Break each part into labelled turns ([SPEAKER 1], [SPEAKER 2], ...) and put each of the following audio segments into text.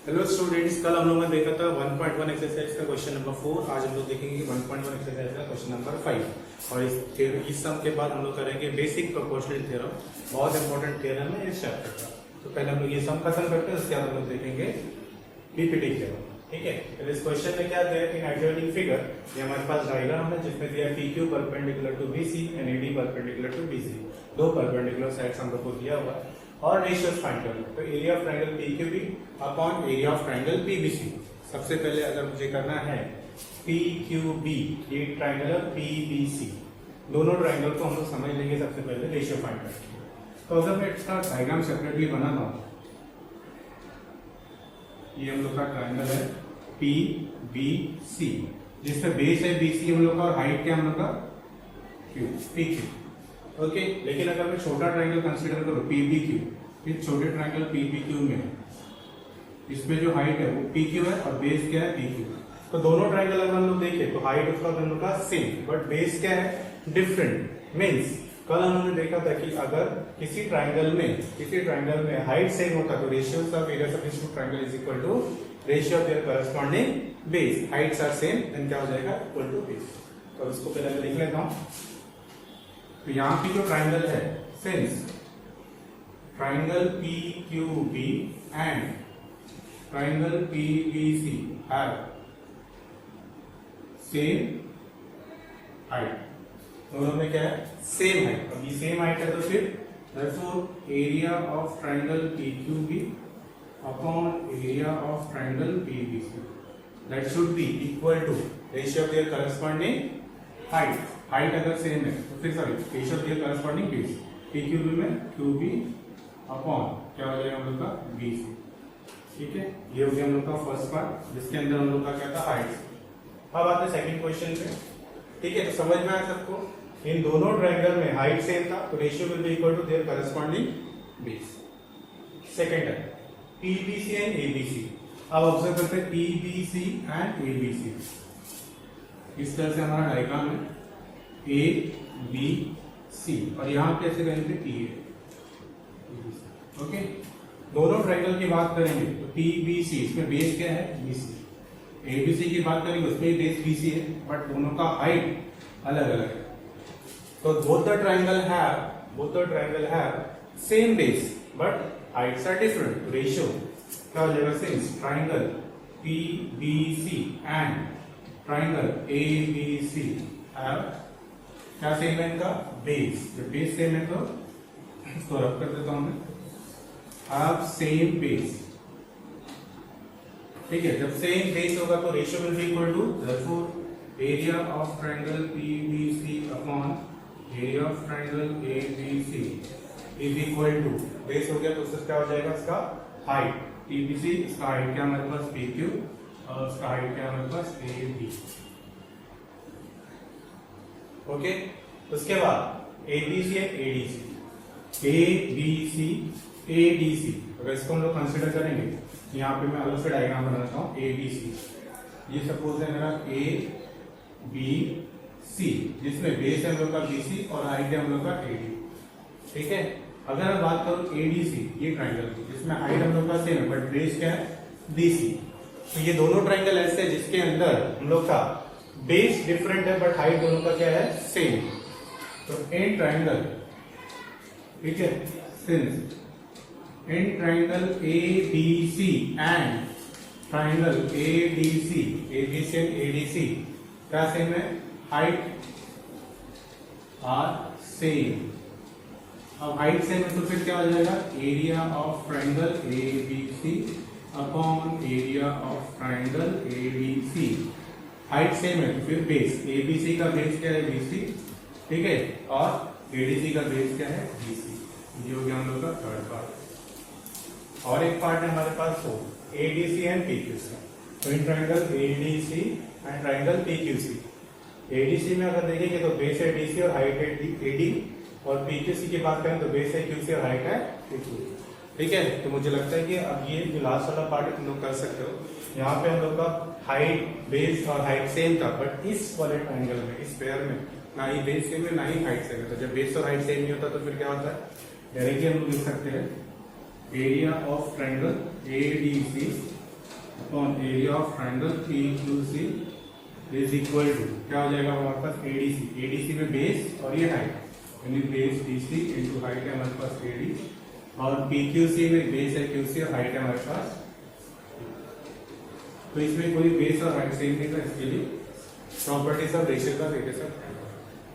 [SPEAKER 1] Hello students, कल हम लोगों ने देखा था 1.1 एक्सरसाइज का क्वेश्चन नंबर 4। आज हम लोग देखेंगे 1.1 एक्सरसाइज का क्वेश्चन नंबर 5 और इस सम के बाद हम लोग करेंगे बेसिक प्रोपोर्शनल थ्योरम। बहुत इंपॉर्टेंट थ्योरम है इस चैप्टर का। तो पहले हम लोग ये सम खत्म करते हैं, उसके बाद हम लोग देखेंगे पीपीटी थ्योरम। ठीक है, तो इस क्वेश्चन में क्या दिया है कि एडजॉइनिंग फिगर, ये हमारे पास डायग्राम है जिसमें दिया PQ perpendicular to BC and AD perpendicular to BC। दो परपेंडिकुलर साइड्स हम लोग को दिया हुआ है और रेशियोज फाइंड करना है। तो area of triangle PQB upon area of triangle PBC। सबसे पहले अगर मुझे करना है PQB, ये ट्रायंगल PBC, दोनों ट्रायंगल को हम लोग समझ लेंगे। सबसे पहले रेशियो फाइंड करेंगे। तो अगर मैं इसका डायग्राम सेपरेटली बनाता हूं, ये हम लोग का ट्रायंगल है PBC, जिसमें बेस है BC हम लोग का और हाइट क्या हम लोग का PQ। ओके, लेकिन अगर मैं छोटा ट्रायंगल कंसीडर करूं PBQ, फिर छोटे ट्रायंगल PBQ में इसमें जो हाइट है वो PQ है और बेस क्या है PQ। तो दोनों ट्रायंगल अगर हम लोग देखें तो हाइट उसका हम लोग का सेम, बट बेस क्या है डिफरेंट। मीन्स कल हमने देखा था कि अगर किसी ट्रायंगल में हाइट सेम होता तो ratio of area of this two triangle is equal to ratio of their corresponding base. Heights are same, then क्या हो जाएगा इक्वल टू बेस। तो इसको पहले लिख लेता हूं। तो यहां पे जो ट्रायंगल है, since triangle PQB and triangle PBC have same height, दोनों में क्या है सेम हाइट। अब ये सेम हाइट है तो फिर therefore area of triangle PQB upon area of triangle PBC that should be equal to ratio of their corresponding height. Height अगर सेम है तो फिर sorry ratio of their corresponding base. PQB में QB upon क्या हो जाएगा हम लोग का BC। ठीक है, ये हो गया हम लोग का फर्स्ट पार्ट, जिसके अंदर हम लोग का क्या था हाइट। अब आते हैं सेकंड क्वेश्चन पे। ठीक है, तो समझ में आया सबको, इन दोनों ट्रायंगल में हाइट सेम था तो ratio will be equal to their corresponding base. Second है PBC एंड ABC। अब ऑब्जर्व करते हैं PBC एंड ABC। इस तरह से हमारा डायग्राम है ABC और यहां पे ऐसे करेंगे PA। ओके, दोनों ट्रायंगल की बात करेंगे तो PBC, इसमें बेस क्या है BC। ABC की बात करेंगे उसमें बेस BC है, बट दोनों का हाइट अलग अलग है। तो both the triangle have same base but heights are different। Ratio क्या हो जाएगा, since triangle PBC and triangle ABC have क्या सेम है इनका बेस। जब बेस सेम है तो इसको रब कर देता हूं मैं, have same base। ठीक है, जब सेम बेस होगा तो ratio will be equal to therefore area of triangle PBC upon area of triangle ABC is equal to base हो गया तो उससे क्या हो जाएगा इसका हाइट PBC, इसका हाइट क्या हमारे पास PQ और उसका हाइट क्या हमारे पास AB। ओके, उसके बाद ABC एंड ADC। अगर इसको हम लोग कंसिडर करेंगे, यहाँ पे मैं अलग से डायग्राम बनाता हूँ ABC। ये सपोज है मेरा ABC, जिसमें बेस है हम लोग का BC और हाइट है हम लोग का AD। ठीक है, अगर मैं बात करूं ADC, ये ट्रायंगल की जिसमें हाइट हम लोग का सेम है बट बेस क्या है BC। तो ये दोनों ट्रायंगल ऐसे जिसके अंदर हम लोग का बेस डिफरेंट है बट हाइट दोनों का क्या है सेम। तो इन ट्रायंगल, ठीक है, since in triangle ABC and triangle ABC and ADC क्या सेम है, हाइट आर सेम। अब हाइट सेम है तो फिर क्या हो जाएगा area of triangle ABC upon area of triangle ADC। Height same है तो फिर बेस, ABC का बेस क्या है BC, ठीक है, और ADC का बेस क्या है BC। ये हो गया हम लोग का थर्ड पार्ट। और एक पार्ट है हमारे पास वो ADC एंड PQC। तो in triangle ADC and triangle PQC। ADC में अगर देखेंगे तो बेस है DC और हाइट है AD, और PQC की बात करें तो बेस है QC और हाइट है PQ। ठीक है, तो मुझे लगता है कि अब ये जो लास्ट वाला पार्ट तुम लोग कर सकते हो। यहाँ पे हम लोग का हाइट, बेस और हाइट सेम था, बट इस वाले ट्रायंगल में, इस पेयर में ना ही बेस सेम है ना ही हाइट सेम है। तो जब बेस और हाइट सेम नहीं होता तो फिर क्या होता है, डायरेक्टली हम लोग लिख सकते हैं area of triangle ADC upon area of triangle PQC is equal to क्या हो जाएगा हमारे पास ADC, ADC में बेस और ये हाइट, यानी बेस BC इंटू हाइट है हमारे पास AD, और PQC में बेस है QC और हाइट है हमारे पास। तो इसमें कोई बेस और हाइट सेम नहीं था, इसके लिए प्रॉपर्टीज ऑफ रेशियो का देखे सर।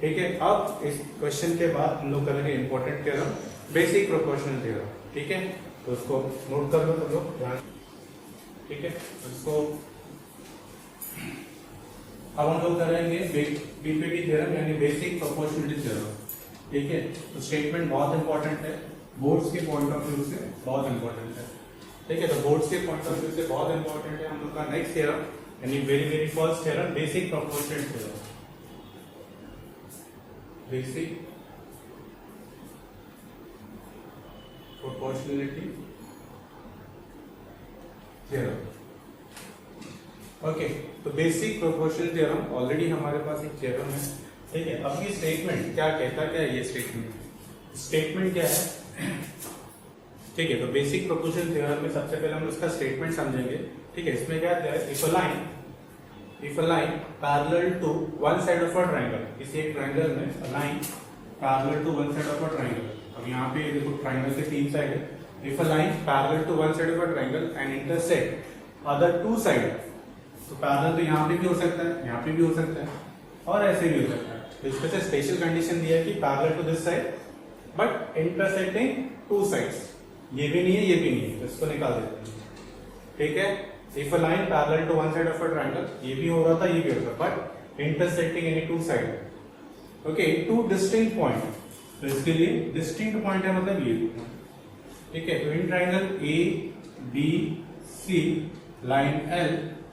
[SPEAKER 1] ठीक है, अब इस क्वेश्चन के बाद हम लोग करेंगे important theorem, basic proportional theorem. ठीक है, तो उसको नोट कर लो तुम लोग ध्यान। ठीक है, उसको अब हम लोग करेंगे BPT थ्योरम यानी बेसिक प्रोपोर्शनलिटी थ्योरम। ठीक है, तो स्टेटमेंट बहुत इंपॉर्टेंट है, बोर्ड्स के पॉइंट ऑफ व्यू से बहुत इंपॉर्टेंट है। ठीक है, तो बोर्ड्स के पॉइंट ऑफ व्यू से बहुत इंपॉर्टेंट है हम लोग का नेक्स्ट थ्योरम यानी very first theorem basic proportional theorem. Basic proportionality theorem. Okay, तो बेसिक प्रोपोर्शनल थ्योरम ऑलरेडी हमारे पास एक थ्योरम है। ठीक है, अब ये स्टेटमेंट क्या कहता है, क्या है ये स्टेटमेंट क्या है। ठीक है, तो बेसिक प्रोपोर्शनल थ्योरम में सबसे पहले हम उसका स्टेटमेंट समझेंगे। ठीक है, इसमें क्या है, if a line parallel to one side of a triangle, किसी एक ट्रायंगल में a line parallel to one side of a triangle. अब यहाँ पे देखो ट्रायंगल के तीन साइड है। If a line parallel to one side of a triangle and intersect other two side, तो पैरेलल तो यहाँ पे भी हो सकता है, यहाँ पे भी हो सकता है और ऐसे भी हो सकता है। तो इसमें से स्पेशल कंडीशन दिया है कि parallel to this side but intersecting two sides, ये भी नहीं है ये भी नहीं है, तो इसको निकाल देते हैं। ठीक है, if a line parallel to one side of a triangle, ये भी हो रहा था ये भी हो रहा था but intersecting any two side. Okay, two distinct point, तो इसके लिए डिस्टिंक्ट पॉइंट है मतलब ये। ठीक है, तो in triangle ABC line L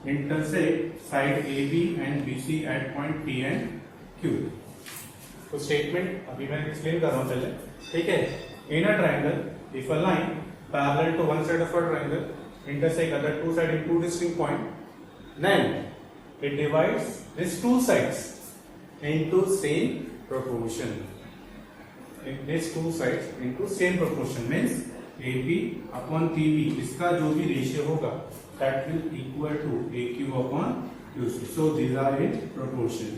[SPEAKER 1] intersect side AB and BC at point P and Q। तो स्टेटमेंट अभी मैं एक्सप्लेन कर रहा हूं पहले। ठीक है, in a triangle if a line parallel to one side of a triangle intersect other two sides in two distinct points, then it divides these two sides into same proportion. These two sides into same proportion means AP upon PB, इसका जो भी ratio होगा that will equal to AQ upon QC. So these are in proportion.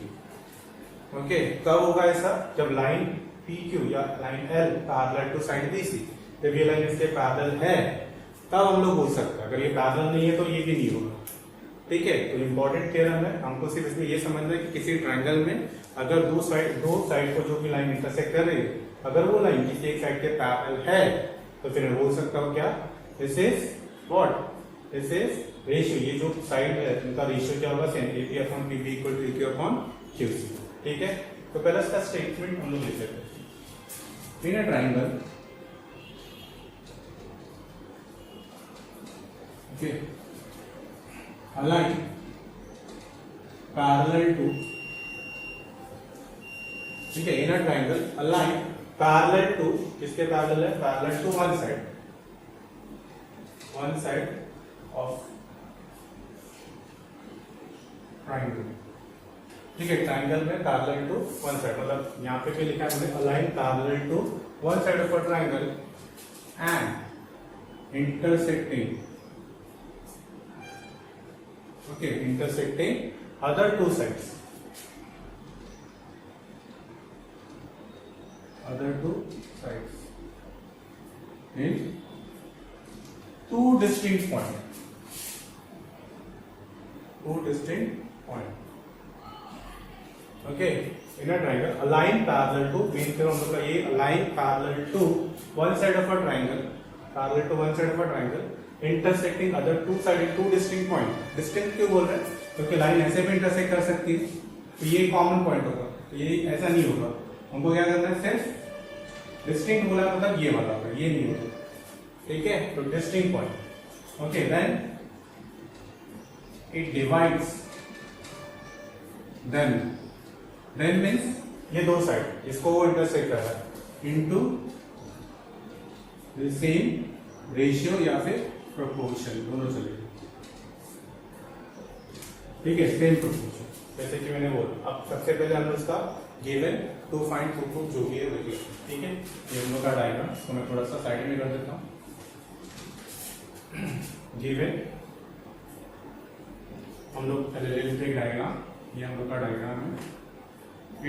[SPEAKER 1] Okay, कब होगा ऐसा, जब line PQ या line L parallel to side BC, जब ये लाइन इसके पैरेलल है तब हम लोग बोल सकते हैं। अगर ये पैरेलल नहीं है तो ये भी नहीं होगा। ठीक है, तो इंपॉर्टेंट थ्योरम है, हमको सिर्फ इसमें ये समझना है कि किसी ट्रायंगल में अगर दो साइड को जो भी लाइन इंटरसेक्ट कर रही है, अगर वो लाइन किसी एक साइड के पैरेलल है तो फिर मैं बोल सकता हूँ क्या, this is what, this is ratio, ये जो साइड है उनका रेशियो क्या होगा, same AP upon PB equal to AQ upon QC। ठीक है, तो पहले इसका स्टेटमेंट हम लोग लिख लेते हैं। In a triangle okay, a line parallel to, ठीक है, in a triangle a line parallel to, किसके पैरेलल है, parallel to one side of triangle। ठीक है, ट्रायंगल में पैरेलल टू वन साइड, मतलब यहाँ पे भी लिखा है हमने, a line parallel to one side of a triangle and intersecting, okay, intersecting other two sides, in two distinct points, okay, in a triangle a line parallel to, mean फिर हम लोग का ये a line parallel to one side of a triangle intersecting other two sides in two distinct point। distinct क्यों बोल रहे हैं, क्योंकि लाइन ऐसे भी इंटरसेक्ट कर सकती है, तो ये कॉमन पॉइंट होगा, तो ये ऐसा नहीं होगा। हमको क्या करना है, सिर्फ डिस्टिंक्ट बोला मतलब ये वाला होगा, ये नहीं होगा। ठीक है, तो distinct point. Okay, then it divides, then means ये दो साइड इसको वो इंटरसेक्ट कर रहा है इनटू द सेम रेशियो या फिर प्रोपोर्शन, दोनों चलेगा। ठीक है, सेम प्रोपोर्शन, जैसे कि मैंने बोला। अब सबसे पहले हम उसका गिवन टू फाइंड थ्रूपुट जो भी है वो लिखिए। ठीक है, ये हम लोग का डायग्राम, इसको मैं थोड़ा सा साइड में कर देता हूँ। गिवन हम लोग पहले ले लेते हैं डायग्राम, ये हम लोग का डायग्राम है।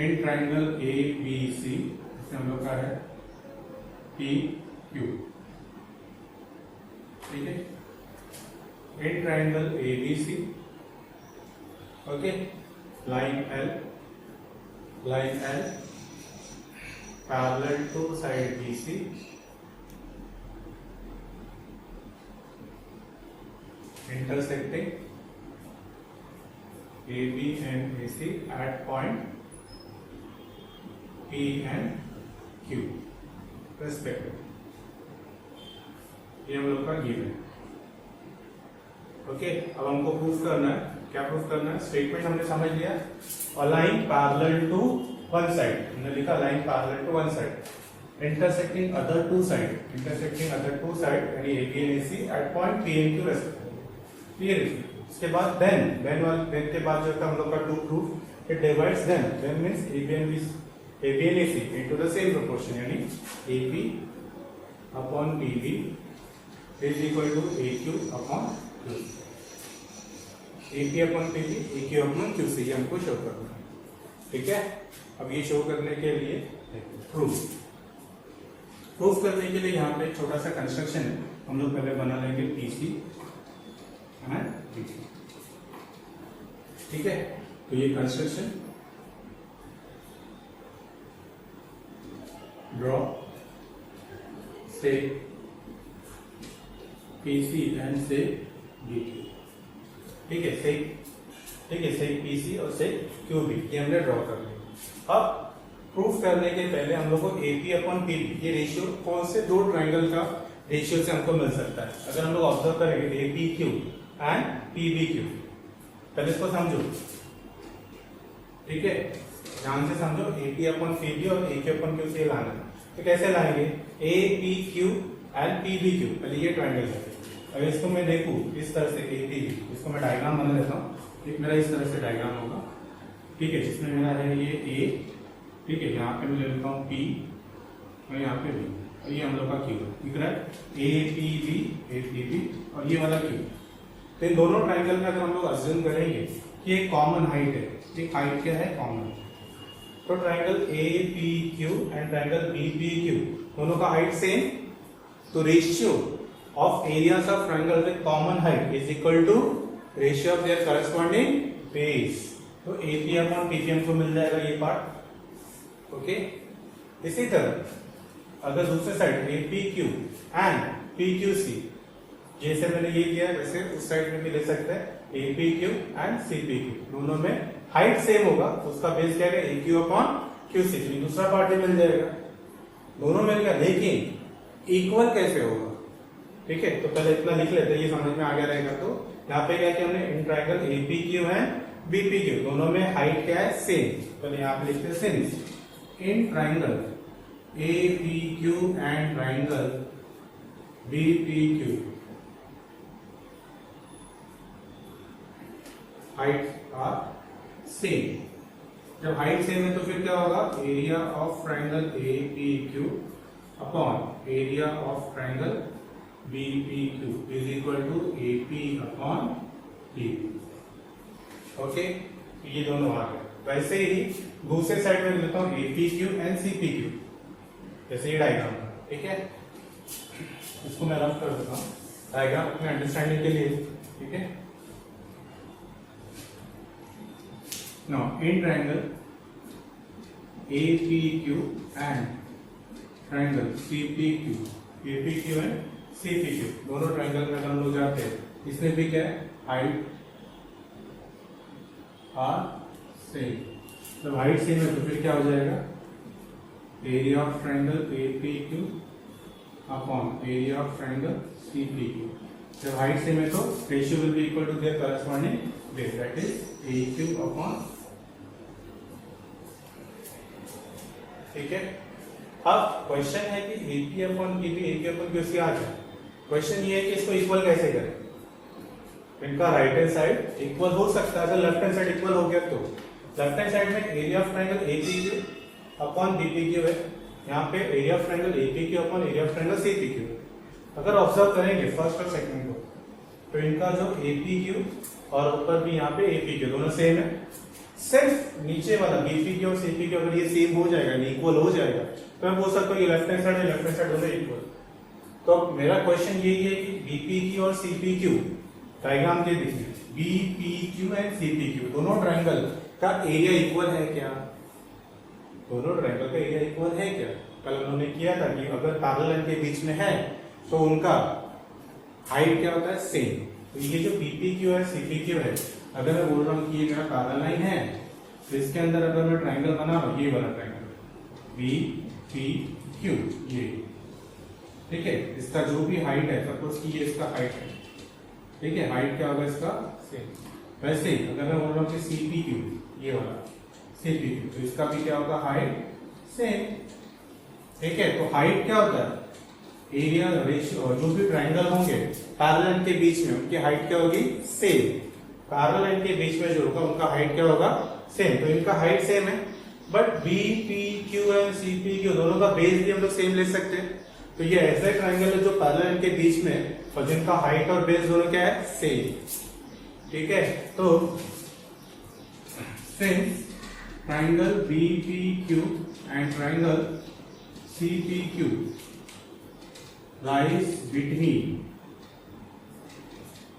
[SPEAKER 1] इन ट्राइंगल ए बी सी, इससे हम लोग का है पी क्यू, ठीक है। In triangle A B C, okay, line L parallel to side B C, intersecting AB and AC at point P and Q respectively। ये हम लोग का गिवन है, ओके। अब हमको प्रूफ करना है, क्या प्रूफ करना है? स्टेटमेंट हमने समझ लिया। A line parallel to one side, हमने लिखा line parallel to one side, intersecting other two side यानी AB and AC at point P and Q respectively। Clear है? उसके बाद देन के बाद जो था हम लोग का to proof, it divides then means AB and AC into the same proportion, यानी AB upon PB is equal to AQ upon QC, AP upon PB AQ upon QC, ये हमको शो करना है, ठीक है। अब ये शो करने के लिए प्रूफ करने के लिए यहाँ पे छोटा सा कंस्ट्रक्शन है, हम लोग पहले बना लेंगे PC, ठीक है। तो ये कंस्ट्रक्शन ड्रॉ से PC एंड से DQ, ठीक है, से PC और से QB, ये हमने ड्रॉ कर लिया। अब प्रूफ करने के पहले हम लोग को AP अपॉन PB ये रेशियो कौन से दो ट्राइंगल का रेशियो से हमको मिल सकता है? अगर हम लोग ऑब्जर्व करेंगे APQ एंड PBQ, पहले इसको समझो, ठीक है, ध्यान से समझो। AP अपॉन PB और AQ अपॉन Q से लाना है, तो कैसे लाएंगे? APQ एंड PBQ, पहले ये ट्राइंगल है। अगर इसको मैं देखूं इस तरह से APQ, इसको मैं डायग्राम बना लेता हूँ, एक मेरा इस तरह से डायग्राम होगा, ठीक है, जिसमें मेरा है ये A, ठीक है, यहाँ पे मैं ले लेता हूँ P और यहाँ पे B, और ये हम लोग का Q दिख रहा है, APB और ये वाला Q। तो इन दोनों ट्राइंगल में अगर हम लोग अज्यूम करेंगे कि एक कॉमन हाइट है, एक हाइट क्या है? कॉमन। तो triangle APQ and triangle BPQ दोनों का हाइट सेम, तो ratio of areas of triangle with common height is equal to ratio of their corresponding base. तो AP अपॉन PQ हमको मिल जाएगा ये पार्ट, ओके। इसी तरह अगर दूसरे साइड APQ एंड PQC, जैसे मैंने ये किया वैसे उस साइड में भी ले सकते हैं, APQ एंड CPQ, दोनों में हाइट सेम होगा, तो उसका बेस क्या है? AQ अपॉन QC, दूसरा पार्ट भी मिल जाएगा, दोनों मिल गया। लेकिन इक्वल कैसे होगा? ठीक है, तो पहले इतना लिख लेते हैं, ये समझ में आ गया रहेगा। तो यहाँ पे क्या किया हमने? इन ट्राइंगल APQ एंड BPQ दोनों में हाइट क्या है? सेम। पहले यहाँ पे लिखते हैं since in triangle APQ and triangle BPQ height are same. जब हाइट सेम है तो फिर क्या होगा? Area of triangle APQ upon area of triangle BPQ is equal to AP upon PQ, okay. ये दोनों आ गए। वैसे ही दूसरे साइड में लेता हूँ APQ एंड CPQ, जैसे ये डायग्राम, ठीक है। इसको मैं रफ कर देता हूँ डायग्राम अपने अंडरस्टैंडिंग के लिए, ठीक है। Now, in triangle APQ and triangle CPQ, APQ and CPQ दोनों ट्राइंगल में अगर हम लोग जाते हैं, इसमें भी क्या है? Height are same. जब हाइट सेम है तो फिर क्या हो जाएगा? Area of triangle APQ upon area of triangle CPQ। जब हाइट सेम है तो ratio will be equal to their corresponding base, that is AQ upon, ठीक है। अब क्वेश्चन है कि AP upon PB AP upon QC आ जाए। क्वेश्चन ये है कि इसको इक्वल कैसे करें? इनका राइट हैंड साइड इक्वल हो सकता है, अगर लेफ्ट हैंड साइड इक्वल हो गया तो लेफ्ट हैंड साइड में area of triangle APQ upon BPQ है, यहाँ पे area of triangle APQ upon area of triangle CPQ। अगर ऑब्जर्व करेंगे फर्स्ट और सेकंड को, तो इनका जो APQ और ऊपर भी यहाँ पे APQ दोनों सेम है। सिर्फ नीचे वाला BPQ और CPQ अगर ये सेम हो जाएगा, इक्वल हो जाएगा, तो मैं बोल सकता हूँ ये लेफ्ट हैंड साइड है, लेफ्ट हैंड साइड दोनों इक्वल। तो मेरा क्वेश्चन यही है कि BPQ और CPQ डायग्राम के देखिए, BPQ एंड CPQ दोनों ट्रायंगल का एरिया इक्वल है क्या? दोनों ट्रायंगल का एरिया इक्वल है क्या? कल उन्होंने किया था कि अगर पैरेलल लाइन के बीच में है तो उनका हाइट क्या होता है? सेम। तो ये जो BPQ है CPQ है, अगर मैं बोल रहा हूँ कि ये मेरा पैरेलल लाइन है, तो इसके अंदर अगर मैं ट्रायंगल बना रहा हूँ, ये वाला ट्रायंगल BPQ, ये ठीक है, इसका जो भी हाइट है, सपोज कि ये इसका हाइट है, ठीक है, हाइट क्या होगा इसका? सेम। वैसे अगर मैं बोल रहा हूँ कि CPQ, ये वाला CPQ, तो इसका भी क्या होगा? Height same. ठीक है, तो हाइट क्या होता है? एरिया रेशियो, जो भी ट्रायंगल होंगे पैरेलल के बीच में, उनकी हाइट क्या होगी? सेम। पैरेलल के बीच में जो होगा उनका हाइट क्या होगा? सेम। तो इनका हाइट सेम है, बट BPQ एंड CPQ दोनों का बेस भी हम लोग सेम ले सकते हैं। तो ये ऐसा ट्रायंगल है जो पैरेलल के बीच में और जिनका हाइट और बेस दोनों क्या है? सेम। ठीक है, तो since triangle BPQ and triangle CPQ lies between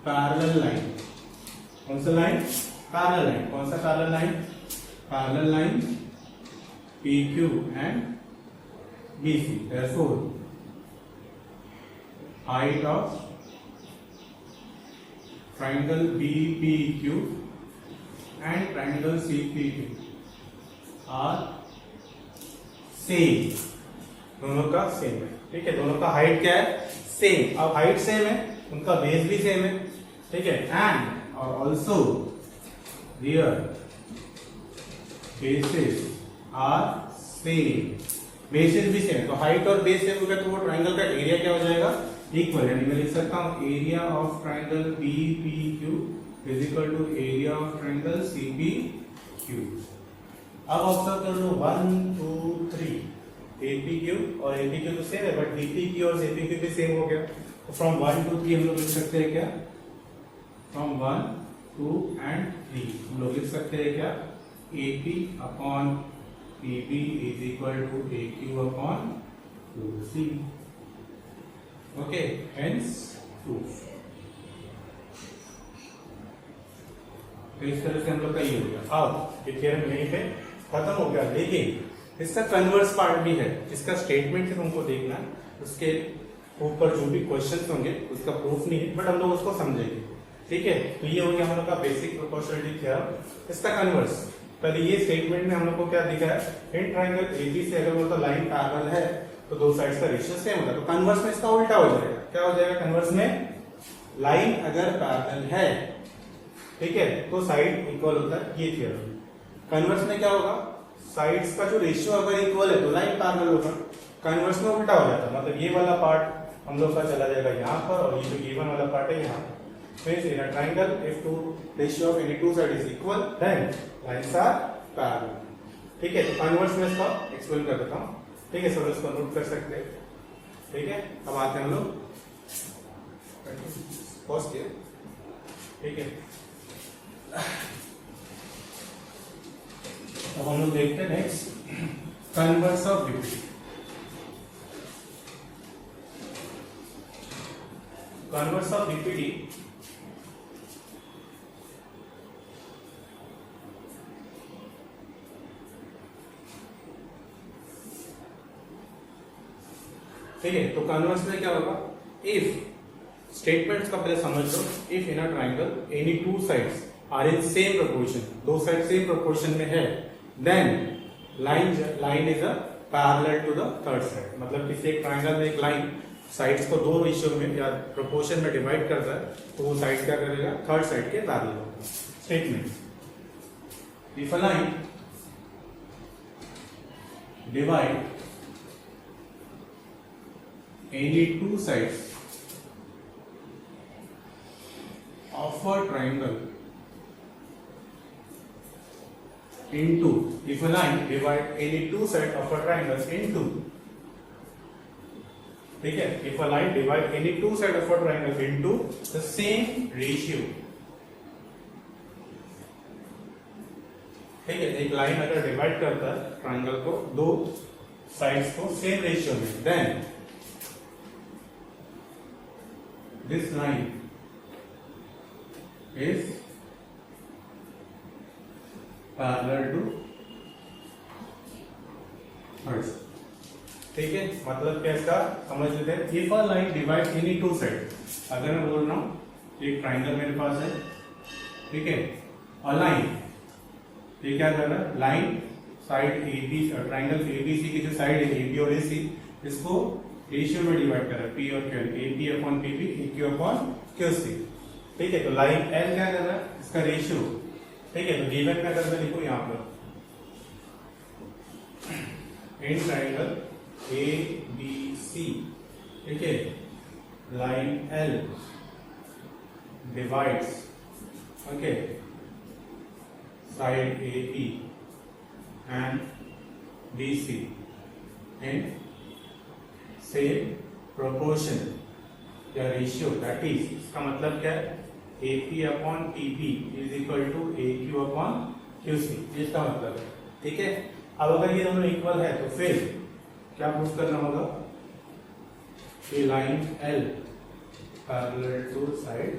[SPEAKER 1] parallel line, कौन सा लाइन? Parallel line. कौन सा parallel line? Parallel line PQ and BC। therefore height of triangle BPQ and triangle CPQ are same, दोनों का same है। ठीक है, दोनों का हाइट क्या है? सेम। अब हाइट सेम है, उनका बेस भी सेम है। ठीक है, एंड और also their bases are same. Bases भी सेम है, तो हाइट और बेस सेम होगा तो वो ट्रायंगल का एरिया क्या हो जाएगा? इक्वल। यानी मैं लिख सकता हूं area of triangle BPQ is equal to area of triangle CPQ। अब ऑब्जर्व कर लो 1 2 3 APQ और APQ तो सेम है, बट BPQ और CPQ भी सेम हो गया। तो फ्रॉम 1 to 3 हम लोग लिख सकते हैं क्या? फ्रॉम 1 2 and 3 हम लोग लिख सकते हैं क्या? AP upon PB is equal to AQ upon 2C। Okay, hence proof. तो इस तरह से हम लोग का ये हो गया। अब ये थ्योरम यहीं पे खत्म हो गया, लेकिन इसका कन्वर्स पार्ट भी है, इसका स्टेटमेंट से तुमको देखना है, उसके ऊपर जो भी क्वेश्चंस होंगे उसका प्रूफ नहीं है, बट हम लोग उसको समझेंगे। ठीक है, तो ये हो गया हम लोग का बेसिक प्रोपोर्शनलिटी थ्योरम। इसका कन्वर्स, पहले ये स्टेटमेंट में हम लोग को क्या दिखा है? इन ट्रायंगल AB से अगर बोलता लाइन पैरेलल है तो दो साइड्स का रेशियो सेम होता है। तो कन्वर्स में इसका उल्टा हो जाएगा। क्या हो जाएगा कन्वर्स में? लाइन अगर पैरेलल है, ठीक है, तो साइड इक्वल होता है। ये थ्योरम। कन्वर्स में क्या होगा? साइड्स का जो रेशियो अगर इक्वल है तो लाइन पैरेलल होगा। कन्वर्स में उल्टा हो जाता है, मतलब ये वाला पार्ट हम लोग का चला जाएगा यहाँ पर और ये जो गिवन वाला पार्ट है यहाँ। Hence in a triangle, if two ratio of any two side is equal, then lines are parallel. ठीक है, तो कन्वर्स में इसका एक्सप्लेन कर देता हूँ। ठीक है, सब इसको नोट कर सकते हैं। ठीक है, अब आते हैं हम लोग फर्स्ट ईयर। ठीक है, अब हम लोग देखते हैं next converse of BPD। Converse of BPD ठीक है, तो कन्वर्स में क्या होगा? इफ स्टेटमेंट्स का पहले समझ लो। If in a triangle any two sides are in same proportion, दो साइड सेम प्रोपोर्शन में है, then line is a parallel to the third side. मतलब किसी एक ट्राइंगल में एक लाइन साइड्स को दो रेशियो में या प्रोपोर्शन में डिवाइड करता है, तो वो साइड क्या करेगा? थर्ड साइड के पैरेलल होगा। Statement if a line divide any two sides of a triangle into, if a line divide any two sides of a triangle into ठीक है, if a line divide any two side of a triangle into the same ratio, ठीक है, एक line अगर divide करता है triangle को दो साइड्स को सेम रेशियो में, then this line is parallel to hertz. ठीक है, मतलब क्या इसका समझ लेते हैं। If a line divide any two side, अगर मैं बोल रहा हूं एक ट्राइंगल मेरे पास है, ठीक है, अ लाइन, ये क्या कर रहा है, line side A B, triangle A B C की जो साइड है ए बी और ए सी, इसको रेशियो में डिवाइड कर रहा है, पी और Q, A P upon P B, A Q upon Q C. ठीक है, तो लाइन एल क्या कर रहा है, इसका रेशियो, ठीक है, तो गिवन में अगर मैं लिखूं यहां पर इन ट्राइंगल ए बी सी, ठीक है, line L divides, okay, side A B and B C in same proportion या रेशियो, दैट इज, इसका मतलब क्या है, A P upon P B is equal to A Q upon Q C, इसका मतलब है। ठीक है, अब अगर ये दोनों इक्वल है तो फिर क्या प्रूफ करना होगा कि line L parallel to side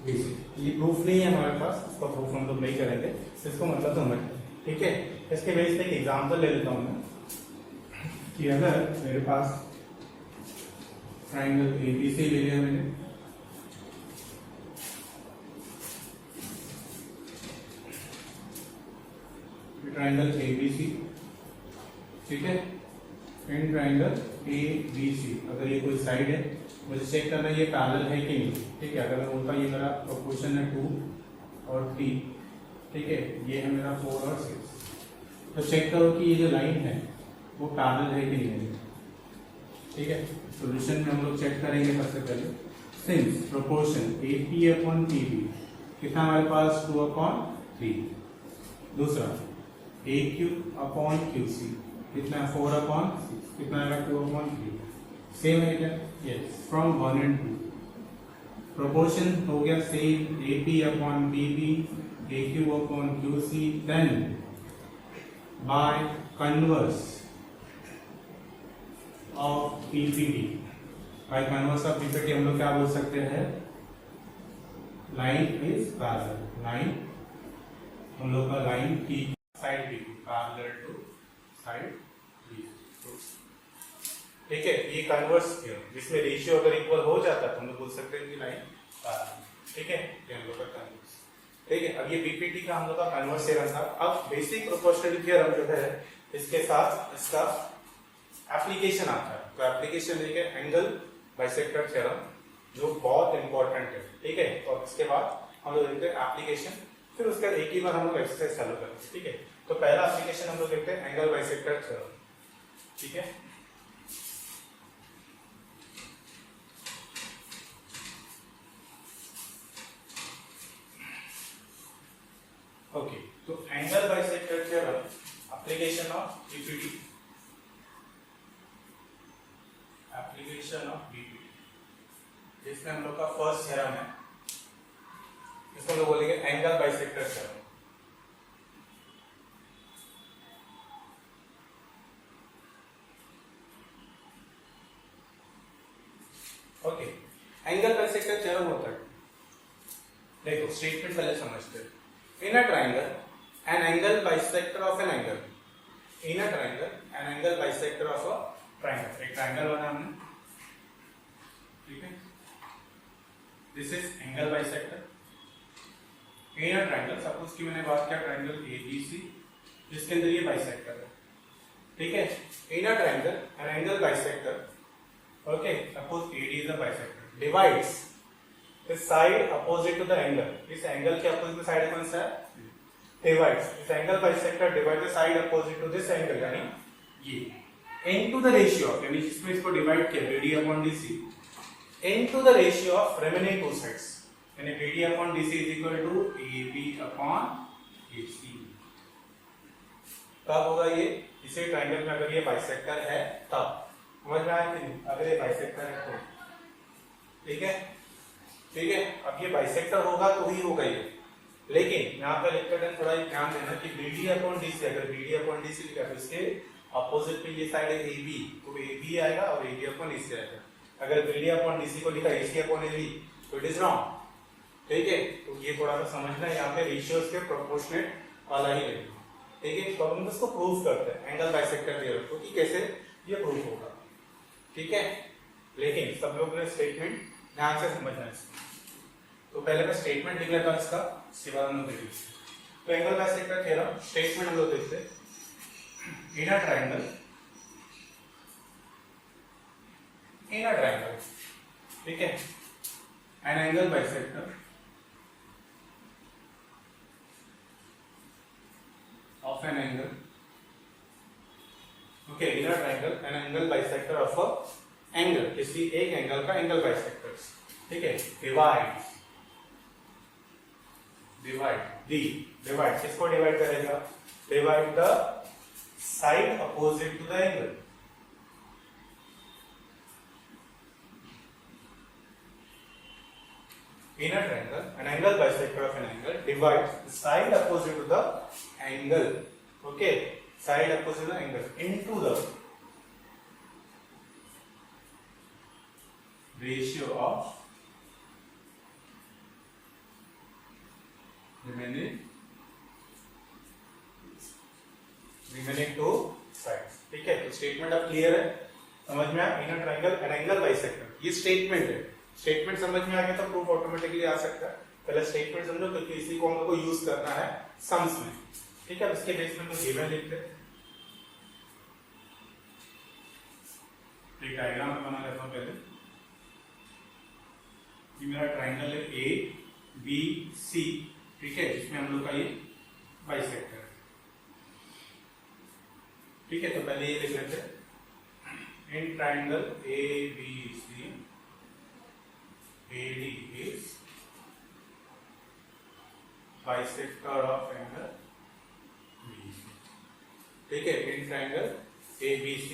[SPEAKER 1] B C. ये प्रूफ नहीं है हमारे पास, इसका प्रूफ हम लोग नहीं करेंगे, इसको मतलब समझ। ठीक है, इसके बेस पे एक एग्जांपल ले लेता हूं मैं कि अगर मेरे पास ट्राइंगल एबीसी ले लिया मैंने, ट्राइंगल एबीसी, ठीक है, इन ट्राइंगल एबीसी अगर ये कोई साइड है, मुझे चेक करना है ये पैरेलल है कि नहीं। ठीक है, अगर मैं बोलता हूँ ये मेरा प्रोपोर्शन है 2 और 3, ठीक है, ये है मेरा 4 और 6, तो चेक करो कि ये जो लाइन है वो पैरेलल है कि नहीं है। ठीक है, सॉल्यूशन में हम लोग चेक करेंगे सबसे पहले, since proportion A P upon P B कितना हमारे पास 2 अपॉन 3, दूसरा A Q upon Q C कितना 4 अपॉन 6, कितना आएगा 2 अपॉन 3, सेम है क्या, यस, फ्रॉम 1 एंड 2 प्रोपोर्शन हो गया same, A P upon B B, A Q upon Q C, then by converse of PPT, by converse of PPT हम लोग क्या बोल सकते हैं, लाइन इज पैरेलल, लाइन हम लोग का लाइन की side B parallel to side B. ठीक है, ये कन्वर्स जिसमें रेशियो अगर इक्वल हो जाता है तो हम लोग बोल सकते हैं कि लाइन पैरेलल। ठीक है, ये हम लोग का कन्वर्स। ठीक है, अब ये पीपीटी का हम लोग का कन्वर्स थ्योरम था। अब बेसिक प्रोपोर्शनलिटी थ्योरम जो है इसके साथ इसका एप्लीकेशन आता है, तो एप्लीकेशन देखिए एंगल बाइसेक्टर थ्योरम जो बहुत इंपॉर्टेंट है। ठीक है, और इसके बाद हम लोग देखते हैं एप्लीकेशन, फिर उसके बाद एक ही बार हम लोग एक्सरसाइज चालू करेंगे। ठीक है, तो पहला एप्लीकेशन हम लोग देखते हैं एंगल बाइसेक्टर थ्योरम। ठीक है, ओके, तो angle bisector theorem application of PPT, application of PPT, जिसमें हम लोग का फर्स्ट थ्योरम है, इसको लोग बोलेंगे angle bisector theorem. Okay, angle bisector theorem होता है, देखो स्टेटमेंट पहले समझते हैं। In a triangle an angle bisector of an angle, in a triangle an angle bisector of a triangle, एक ट्राइंगल बना हमने, ठीक है, this is angle bisector in a triangle. Suppose कि मैंने बात किया ट्राइंगल एबीसी जिसके अंदर ये बाइसेक्टर है। ठीक है, in a triangle an angle bisector, okay, suppose AD is a bisector, divides the side opposite to the angle. इस एंगल के अपोजिट में साइड कौन सा है, डिवाइड्स, इस angle bisector divide the side opposite to this angle, यानी ये into the ratio of, यानी जिसमें इसको डिवाइड किया BD upon DC, into the ratio of remaining two sides, यानी BD upon DC is equal to AB upon AC. कब होगा ये, इसे ट्राइंगल में अगर ये बाइसेक्टर है तब। समझ में आया कि नहीं? अगर ये बाइसेक्टर है तो ठीक है, ठीक है। अब ये बाइसेक्टर होगा तो ही होगा ये, लेकिन यहाँ पे लिखते हैं थोड़ा ध्यान देना कि BD अपॉन DC, अगर BD अपॉन DC लिखा तो इसके अपोजिट पे ये साइड है AB, तो AB आएगा और AB अपॉन AC आएगा। अगर BD अपॉन DC को लिखा AC अपॉन AB तो इट इज रॉन्ग, ठीक है। तो ये थोड़ा सा समझना है, यहाँ पे रेशियोज के प्रोपोर्शनेट वाला ही लेना, ठीक है। तो हम इसको प्रूव करते हैं एंगल बाइसेक्टर थ्योरम को कि कैसे ये प्रूव होगा, ठीक है। लेकिन सब लोग ने स्टेटमेंट ध्यान से समझना है इसको। तो पहले मैं स्टेटमेंट लिख लेता हूं इसका, उसके बाद हम लोग देखेंगे। तो एंगल बाइसेक्टर थ्योरम स्टेटमेंट हम लोग देखते हैं। इन अ ट्रायंगल, ठीक है, N angle bisector of an angle, okay, in a triangle an angle bisector of a angle, किसी एक एंगल का एंगल बाइसेक्टर, ठीक है। डिवाइड किसको डिवाइड करेगा? Divide the side opposite to the angle, in a triangle an angle bisector of an angle divides the side opposite to the angle, okay, side opposite to the angle into the ratio of remaining two sides, ठीक है। तो statement अब clear है, समझ में आया? In a triangle an angle bisector, ये statement है। स्टेटमेंट समझ में आ गया तो प्रूफ ऑटोमेटिकली आ सकता है। पहले स्टेटमेंट समझो, क्योंकि इसी को हम लोग को यूज करना है सम्स में, ठीक है। इसके बेस में तो गिवन लिखते हैं, एक डायग्राम बना लेता हूं पहले। ये मेरा ट्रायंगल है ABC, ठीक है, जिसमें हम लोग का ये बाइसेक्टर है, ठीक है। तो पहले ये लिख लेते हैं, in triangle ABC AD is bisector of angle BC, ठीक है। इन triangle ABC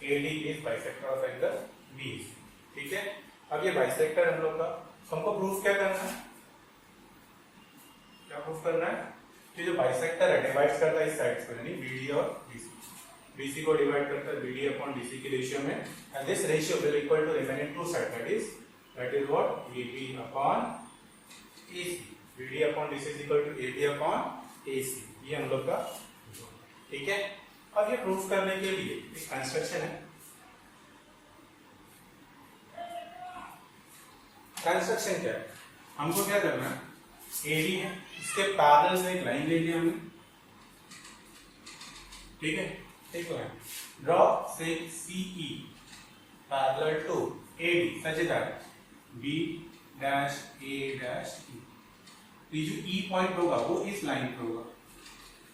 [SPEAKER 1] AD is bisector of angle BC, ठीक है। अब ये बाइसेक्टर हम लोग का, हमको प्रूफ क्या करना है? क्या प्रूफ करना है? कि जो बाइसेक्टर है डिवाइड करता है इस साइड्स को, यानी BD और BC को डिवाइड करता है BD अपॉन DC की रेशियो में, and this ratio will equal to remaining two side, that is what AB upon AC, BD upon DC is equal to AB upon AC, ये हम लोग का, ठीक है। अब ये प्रूफ करने के लिए एक कंस्ट्रक्शन है। कंस्ट्रक्शन क्या है? हमको क्या करना है? AD है, इसके पैरेलल से एक लाइन ले लिया हमने, ठीक है, ठीक है। ड्रॉ से CE parallel to AD such that B dash A dash E, ये जो E पॉइंट होगा वो इस लाइन पे होगा,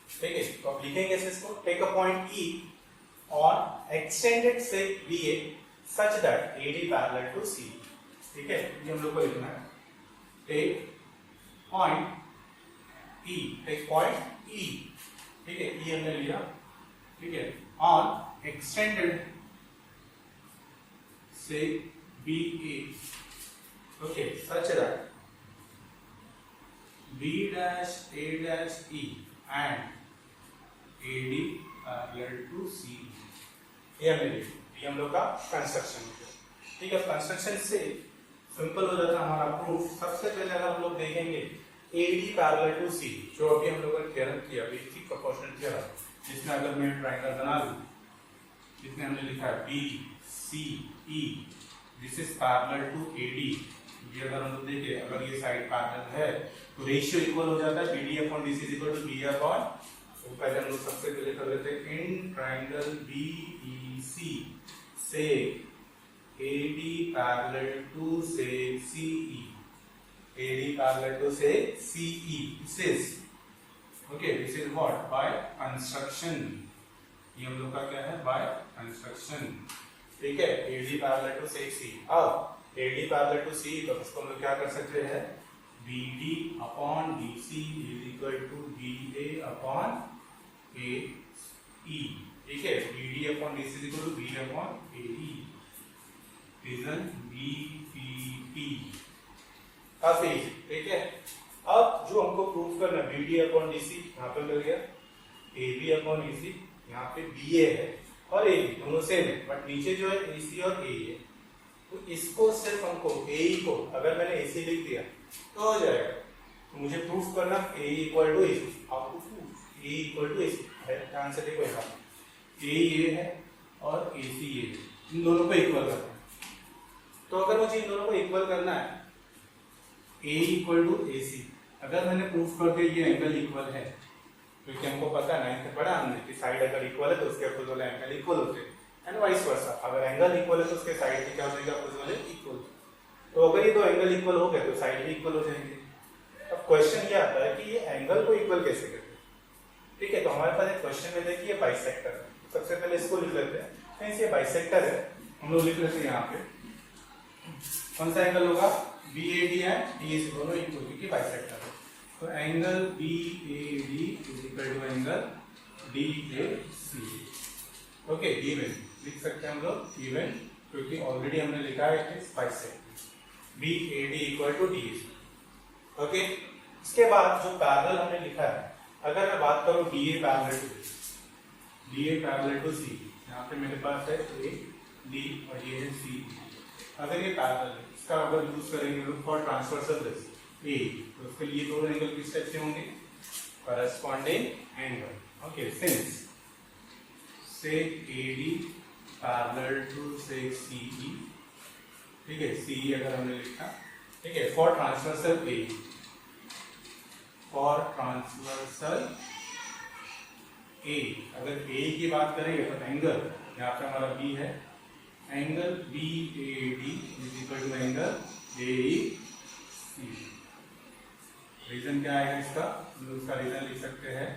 [SPEAKER 1] ठीक है। तो अब लिखेंगे इसको, take a point E on extended sec BA such that AD parallel to C, ठीक है। ये हम लोग को लिखना है, take point E, take point E, ठीक है, E हमने लिया, ठीक है, on extended sec BA, okay, such that B dash A dash E and AD parallel to C, ये हम लोग का कंस्ट्रक्शन है, ठीक है। कंस्ट्रक्शन से सिंपल हो जाता है हमारा प्रूफ। सबसे पहले अगर हम लोग देखेंगे AD पैरेलल टू C, जो अभी हम लोगों ने थ्योरम किया, बेसिक प्रोपोर्शनल थ्योरम, जिसमें अगर मैं ट्रायंगल बना लूं, जिसमें हमने लिखा है BCE, this is parallel to AD, ये अगर हम लोग देखें, अगर ये साइड पैरेलल है तो रेशियो इक्वल हो जाता है BD upon DC is equal to B upon, तो पहले हम लोग सबसे पहले कर लेते हैं, इन ट्रायंगल BEC से AD पैरेलल टू से CE, AD पैरेलल टू से CE, this is okay, this is what, by construction, ये हम लोग का क्या है, बाय कंस्ट्रक्शन, ठीक है। AD पैरेलल टू से C, अब AD पैरेलल टू C, तो इसको हम लोग क्या कर सकते हैं, BD upon DC is equal to BA upon AE, ठीक है, BD upon DC is equal to B upon AE, reason BPP, काफी, ठीक है। अब जो हमको प्रूफ करना है BD अपॉन DC यहाँ पे मिल गया, AB अपॉन AC यहाँ पे BA है और AB दोनों सेम है, बट नीचे जो है AC और AE है, तो इसको सिर्फ हमको AE को अगर मैंने AC लिख दिया तो हो जाएगा। तो मुझे प्रूफ करना AE इक्वल टू AC, आपको proof AE equal to AC है, ध्यान से देखो यहाँ AE ये है और AC ये है, इन दोनों को इक्वल करना है। तो अगर मुझे इन दोनों को इक्वल करना है AE इक्वल टू AC, अगर मैंने प्रूफ कर दिया ये एंगल इक्वल है, क्योंकि हमको पता है 9th में पढ़ा हमने कि साइड अगर इक्वल है तो उसके अपोजिट वाले एंगल इक्वल होते हैं, एंड वाइस वर्सा, अगर एंगल इक्वल है तो उसके साइड के क्या हो जाएगा, अपोजिट वाले इक्वल। तो अगर ये दो एंगल इक्वल हो गए तो साइड भी इक्वल हो जाएंगे। अब क्वेश्चन ये आता है कि ये एंगल को इक्वल कैसे करते हैं, ठीक है। तो हमारे पास एक क्वेश्चन में देखिए बाइसेक्टर है, सबसे पहले इसको लिख लेते हैं, फ्रेंड्स ये बाइसेक्टर है, हम लोग लिख लेते हैं यहाँ पे कौन सा एंगल होगा, BAD एंड DAC दोनों इक्वल क्योंकि बाइसेक्टर है। तो angle BAD is equal to angle DAC, okay, even लिख सकते हैं हम लोग इवन, क्योंकि ऑलरेडी हमने लिखा है कि bisector BAD equal to DAC, okay. इसके बाद जो पैरेलल हमने लिखा है, अगर मैं बात करूं DA पैरेलल टू C, यहाँ पे मेरे पास है A D और ये है C, अगर ये पैरेलल है इसका अगर यूज करेंगे लोग फॉर ट्रांसवर्सल A, तो उसके लिए दोनों एंगल किस टाइप से होंगे, करस्पॉन्डिंग एंगल, ओके। सिंस से AD पैरेलल टू से CE, ठीक है, CE अगर हमने लिखा, ठीक है, for transversal A, for transversal A, अगर A की बात करेंगे तो एंगल यहाँ पे हमारा B है, angle BAD is equal to angle AEC। Reason क्या आएगा इसका, उसका रीजन लिख सकते हैं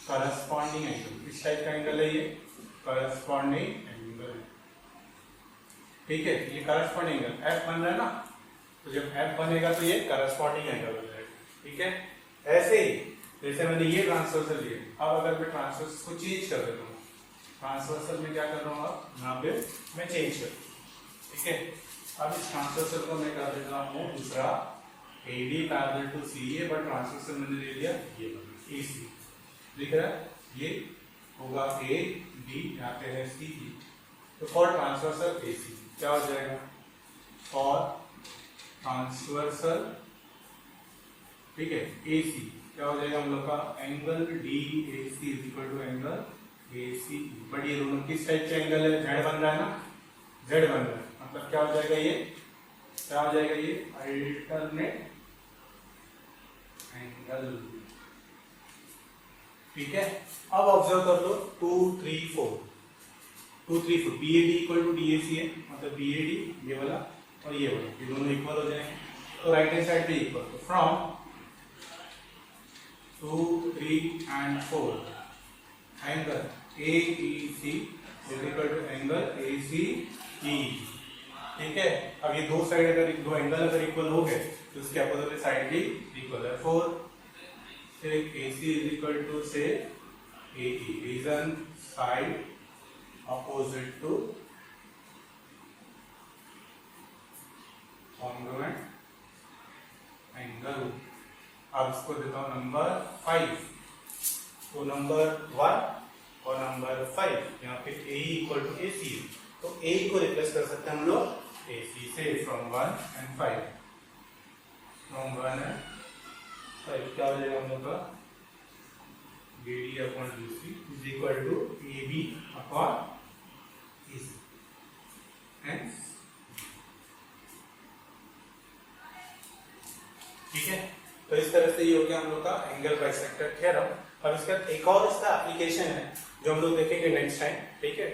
[SPEAKER 1] करस्पॉन्डिंग एंगल, किस टाइप का एंगल है ये, करस्पॉन्डिंग एंगल, ठीक है। ये करस्पॉन्डिंग एंगल F बन रहा है ना, तो जब F बनेगा तो ये करस्पॉन्डिंग एंगल हो जाएगा, ठीक है। ऐसे ही जैसे मैंने ये ट्रांसवर्सल लिए, अब अगर मैं ट्रांसवर्सल को चेंज कर देता हूँ, ट्रांसवर्सल में क्या कर रहा हूँ, अब यहाँ पे मैं चेंज कर, ठीक है। अब इस ट्रांसवर्सल को मैं कर देता हूँ दूसरा AD parallel to CA, but transversal मैंने ले लिया ये AC, दिख रहा है, ये होगा AD, यहाँ पे है CE, तो फॉर ट्रांसवर्सल AC क्या हो जाएगा, फॉर ट्रांसवर्सल, ठीक है, AC क्या हो जाएगा हम लोग का, angle DAC is equal to angle AC, but ये दोनों किस टाइप के एंगल है, Z बन रहा है ना, Z बन रहा है, मतलब क्या हो जाएगा ये, क्या हो जाएगा ये, अल्टरनेट एंगल, ठीक है। अब ऑब्जर्व कर लो 2 3 4 BAD इक्वल टू DAC है, मतलब BAD ये वाला और ये वाला, ये दोनों इक्वल हो जाएंगे, तो राइट हैंड साइड पे इक्वल, तो from 2 3 and 4 angle AEC is equal to angle ACE, ठीक है। अब ये दो साइड अगर दो एंगल अगर इक्वल हो गए तो उसके अपोजिट साइड भी इक्वल है, 4 AC इज इक्वल टू से AE, reason side opposite to congruent angle. अब इसको देता हूं नंबर 5, तो नंबर 1 और नंबर 5 यहाँ पे AE इक्वल टू AC, तो AE को रिप्लेस कर सकते हैं हम लोग AC से, फ्रॉम 1 एंड 5, फ्रॉम 1 एंड 5 क्या हो जाएगा हम लोग का, BD upon DC is equal to AB upon AC, ठीक है। तो इस तरह से ये हो गया हम लोग का एंगल बाइसेक्टर थ्योरम। अब इसका एक और इसका एप्लीकेशन है जो हम लोग देखेंगे नेक्स्ट टाइम, ठीक है।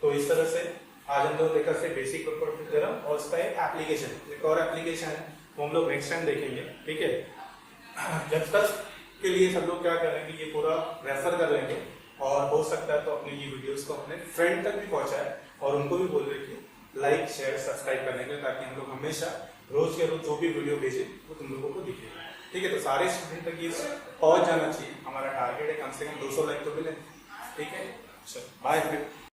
[SPEAKER 1] तो इस तरह से आज हम लोग देखा से बेसिक प्रॉपर्टी थ्योरम और इसका एक एप्लीकेशन, एक और एप्लीकेशन है वो हम लोग नेक्स्ट टाइम देखेंगे, ठीक है। जब तक के लिए सब लोग क्या करेंगे, ये पूरा रेफर कर लेंगे और हो सकता है तो अपने ये वीडियोस को अपने फ्रेंड तक भी पहुंचाए और उनको भी बोल रहे कि लाइक शेयर सब्सक्राइब करने के, ताकि हम लोग हमेशा रोज के रोज जो भी वीडियो भेजे वो तुम लोगों को दिखे, ठीक है। तो सारे स्टूडेंट तक ये पहुंच जाना चाहिए, हमारा टारगेट है कम से कम 200 लाइक तो मिले, ठीक है, चलो बाय फिर।